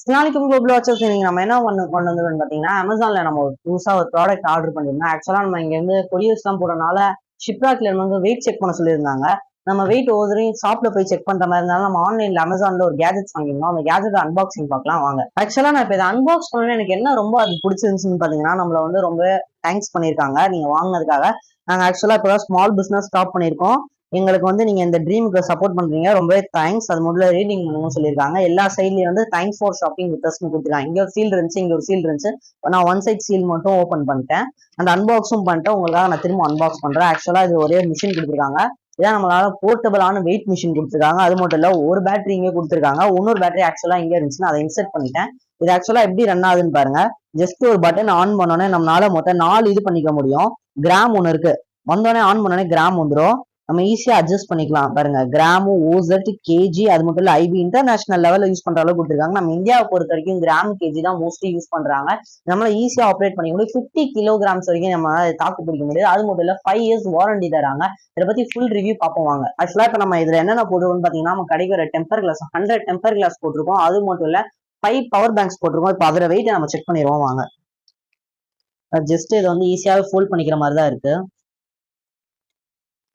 நாளைக்கும் global watches நீங்க நம்ம என்ன கொண்டு வந்ததுன்னு பாத்தீங்கன்னா, அமேசான்ல நம்ம ஒரு புதுசா ஒரு ப்ராடக்ட் ஆர்டர் பண்ணிருந்தோம். ஆக்சுவலா நம்ம இங்க இருந்து கொரியர்ஸ் எல்லாம் போறதுனால ஷிப்ராக்ல வந்து வெயிட் செக் பண்ண சொல்லியிருந்தாங்க. நம்ம வெயிட் ஒவ்வொருத்தரையும் ஷாப்ல போய் செக் பண்ற மாதிரி இருந்தாலும் நம்ம ஆன்லைன்ல அமேசான்ல ஒரு கேஜெட்ஸ் வாங்கிருந்தோம். அந்த கேஜெட் அன்பாக்சிங் பார்க்கலாம் வாங்க. ஆக்சுவலா நான் இப்ப இதை அன்பாக்ஸ் பண்ணல எனக்கு என்ன ரொம்ப அது பிடிச்சிருந்துச்சுன்னு பாத்தீங்கன்னா, நம்மள வந்து ரொம்ப தேங்க்ஸ் பண்ணிருக்காங்க நீங்க வாங்கினதுக்காக. நாங்க ஆக்சுவலா இப்பதான் ஸ்மால் பிசினஸ் ஸ்டார்ட் பண்ணிருக்கோம். எங்களுக்கு வந்து நீங்க இந்த ட்ரீமுக்கு சப்போர்ட் பண்றீங்க, ரொம்பவே தேங்க்ஸ். அது முதல்ல ரீடிங் பண்ணணும்னு சொல்லியிருக்காங்க. எல்லா சைட்லயும் வந்து தேங்க்ஸ் ஃபார் ஷாப்பிங் வித் அஸ்னு கொடுத்துருக்காங்க. இங்க ஒரு சீல் இருந்துச்சு, இங்க ஒரு சீல் இருந்துச்சு. நான் ஒன் சைட் சீல் மட்டும் ஓப்பன் பண்ணிட்டேன். அந்த அன்பாக்ஸும் பண்ணிட்டேன். உங்களுக்காக நான் திரும்ப அன்பாக்ஸ் பண்றேன். ஆக்சுவலா இது ஒரே மிஷின் கொடுத்துருக்காங்க. இதான் நம்மளால போர்ட்டபிளான வெயிட் மிஷின் கொடுத்துருக்காங்க. அது மட்டும் இல்ல ஒரு பேட்டரி இங்கே கொடுத்துருக்காங்க. இன்னொரு பேட்டரி ஆக்சுவலா இங்கே இருந்துச்சுன்னா அதை இன்செர்ட் பண்ணிட்டேன். இது ஆக்சுவலா எப்படி ரன் ஆகுதுன்னு பாருங்க. ஜஸ்ட் ஒரு பட்டன் ஆன் பண்ணோன்னே நம்மளால மொத்தம் 4 இது பண்ணிக்க முடியும். கிராம் ஒன்று இருக்கு, வந்தோடனே ஆன் பண்ணோடனே கிராம் வந்துடும். நம்ம ஈஸியா அட்ஜஸ்ட் பண்ணிக்கலாம் பாருங்க. கிராமு, ஓசட், கேஜி, அது மட்டும் இல்ல ஐபி இன்டர்நேஷனல் லெவல்ல யூஸ் பண்ற அளவுக்கு கொடுத்துருக்காங்க. நம்ம இந்தியாவை பொறுத்த வரைக்கும் கிராம், கேஜி தான் மோஸ்ட்லி யூஸ் பண்றாங்க. நம்மளால ஈஸியா ஆப்ரேட் பண்ணிக்க முடியும். 50 கிலோகிராம்ஸ் வரைக்கும் நம்ம தாக்கு பிடிக்க முடியாது. அது மட்டும் இல்ல 5 இயர்ஸ் வாரண்டி தராங்க. இதை பத்தி ஃபுல் ரிவ்யூ பார்ப்போம் வாங்க. ஆக்சுவலா இப்ப நம்ம இதுல என்னென்ன போட்டுருக்கோம்னு பாத்தீங்கன்னா, நம்ம கிடைக்கிற டெம்பர் கிளாஸ் 100 டெம்பர் கிளாஸ் போட்டிருக்கோம். அது மட்டும் இல்ல 5 பவர் பேங்க்ஸ் போட்டிருக்கோம். இப்ப அதோட வெயிட் நம்ம செக் பண்ணிடுவோம் வாங்க. ஜஸ்ட் இதை வந்து ஈஸியாவே ஃபோல்ட் பண்ணிக்கிற மாதிரி தான் இருக்கு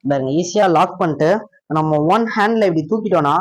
பாருங்க. ஈஸியா லாக் பண்ணிட்டு நம்ம ஒன் ஹேண்ட்ல இப்படி தூக்கிட்டோம்னா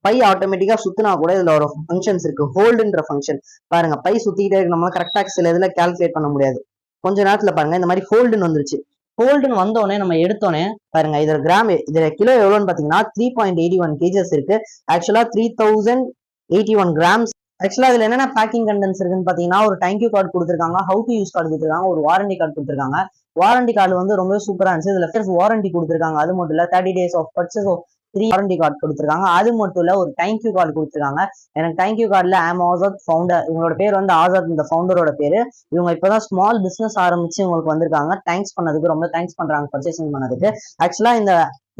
பை ஆட்டோமேட்டிக்கா சுத்தினா கூட இதுல ஒரு ஃபங்க்ஷன்ஸ் இருக்கு, ஹோல்டுன்ற ஃபங்க்ஷன். பாருங்க பை சுத்திக்கிட்டே இருக்கு, நம்மளால கரெக்டா சில இதுல கால்குலேட் பண்ண முடியாது. கொஞ்ச நேரத்துல பாருங்க இந்த மாதிரி ஹோல்டுன்னு வந்துருச்சு. ஹோல்டுன்னு வந்தோடனே நம்ம எடுத்தோடனே பாருங்க இதுல கிராம், இதுல கிலோ எவ்வளவுன்னு பாத்தீங்கன்னா 3.81 kgs இருக்கு. ஆக்சுவலா 3081 கிராம்ஸ். ஆக்சுவலா இதுல என்னென்ன பேக்கிங் கண்டென்ட்ஸ் இருக்குன்னு பாத்தீங்கன்னா, ஒரு தேங்க்யூ கார்டு கொடுத்துருக்காங்க, ஹவு டு யூஸ் கார்டு கொடுத்துருக்காங்க, ஒரு வாரண்டி கார்டு கொடுத்துருக்காங்க. வாரண்டி கார்டு வந்து ரொம்ப சூப்பரா இருந்துச்சு. இதுல வாரண்டி கொடுத்துருக்காங்க. அது மட்டும் இல்ல 30 days of purchase 3 warranty card கொடுத்துருக்காங்க. அது மட்டும் இல்ல ஒரு தேங்க்யூ கார்டு கொடுத்துருக்காங்க. எனக்கு தேங்க்யூ கார்டுல ஆசாத் ஃபவுண்டர், இவங்களோட பேர் வந்து ஆசாத், இந்த ஃபவுண்டரோட பேரு. இவங்க இப்பதான் ஸ்மால் பிசினஸ் ஆரம்பிச்சு இவங்களுக்கு வந்திருக்காங்க. தேங்க்ஸ் பண்ணதுக்கு ரொம்ப தேங்க்ஸ் பண்றாங்க பர்ச்சேசிங் பண்ணதுக்கு. ஆக்சுவலா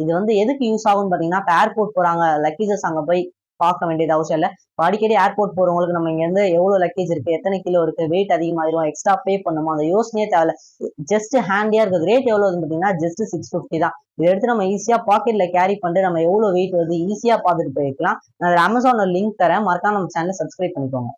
இது வந்து எதுக்கு யூஸ் ஆகும்னு பாத்தீங்கன்னா, ஏர்போர்ட் போறாங்க, லக்கேஜஸ் அங்க போய் பார்க்க வேண்டியது அவசியம் இல்லை. அடிக்கடி ஏர்போர்ட் போறவங்களுக்கு நம்ம இங்க இருந்து எவ்வளவு லக்கேஜ் இருக்கு, எத்தனை கிலோ இருக்கு, வெயிட் அதிகமாயிரும், எக்ஸ்ட்ரா பே பண்ணுமா, அந்த யோசனையே தேவை. ஜஸ்ட் ஹேண்டியா இருக்குது. ரேட் எவ்வளவு பாத்தீங்கன்னா ஜஸ்ட் 650 தான். இதை எடுத்து நம்ம ஈஸியா பாக்கெட்ல கேரி பண்ணிட்டு நம்ம எவ்வளவு வெயிட் வருது ஈஸியா பார்த்துட்டு போயிருக்கலாம். நான் அமேசான்ல லிங்க் தரேன், மறக்காம நம்ம சேனலை சப்ஸ்கிரைப் பண்ணிக்கோங்க.